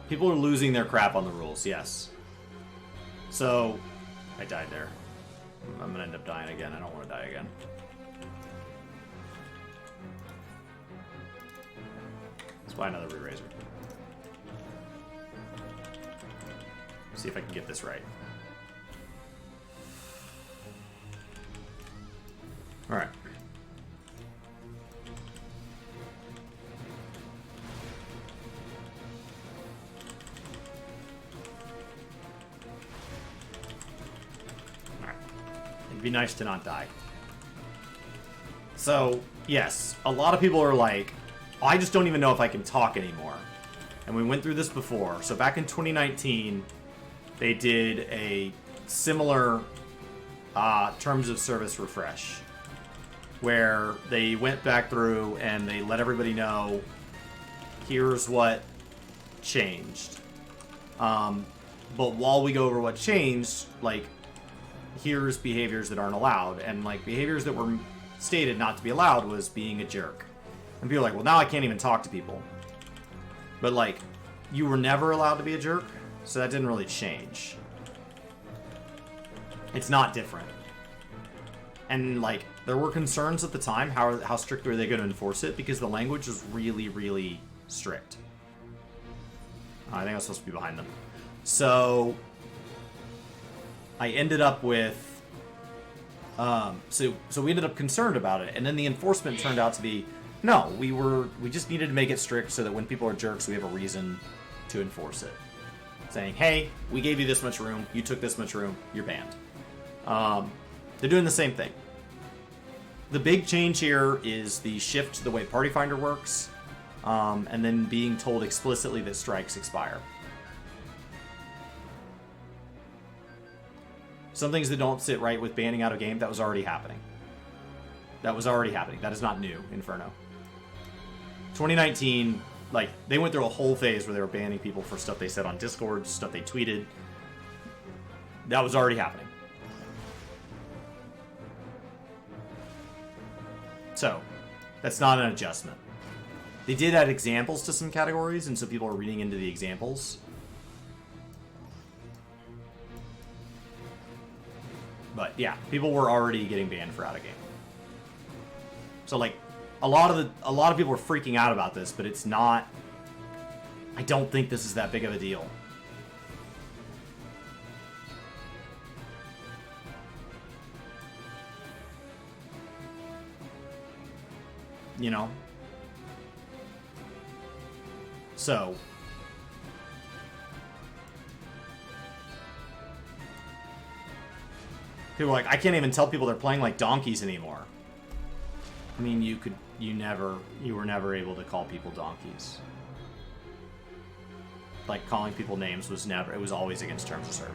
People are losing their crap on the rules, yes. So, I died there. I'm gonna end up dying again. I don't want to die again. Let's buy another re-raiser. See if I can get this right. Alright. It'd be nice to not die. So, yes, a lot of people are like, I just don't even know if I can talk anymore. And we went through this before. So back in 2019, they did a similar terms of service refresh, where they went back through and they let everybody know, here's what changed. But while we go over what changed, like, here's behaviors that aren't allowed. And, like, behaviors that were stated not to be allowed was being a jerk. And people are like, well, now I can't even talk to people. But, like, you were never allowed to be a jerk, so that didn't really change. It's not different. And, like, there were concerns at the time, how strict were they going to enforce it, because the language was really, really strict. I think I was supposed to be behind them. So I ended up with... So we ended up concerned about it, and then the enforcement turned out to be, no, we just needed to make it strict so that when people are jerks, we have a reason to enforce it. Saying, hey, we gave you this much room, you took this much room, you're banned. They're doing the same thing. The big change here is the shift to the way Party Finder works, and then being told explicitly that strikes expire. Some things that don't sit right with banning out of game, that was already happening. That was already happening. That is not new, Inferno. 2019, like, they went through a whole phase where they were banning people for stuff they said on Discord, stuff they tweeted. That was already happening. So, that's not an adjustment. They did add examples to some categories, and so people are reading into the examples. But yeah, people were already getting banned for out of game. So, like, a lot of people were freaking out about this, but it's not. I don't think this is that big of a deal. You know? So, people are like, I can't even tell people they're playing like donkeys anymore. I mean, you were never able to call people donkeys. Like, calling people names was never, it was always against terms of service.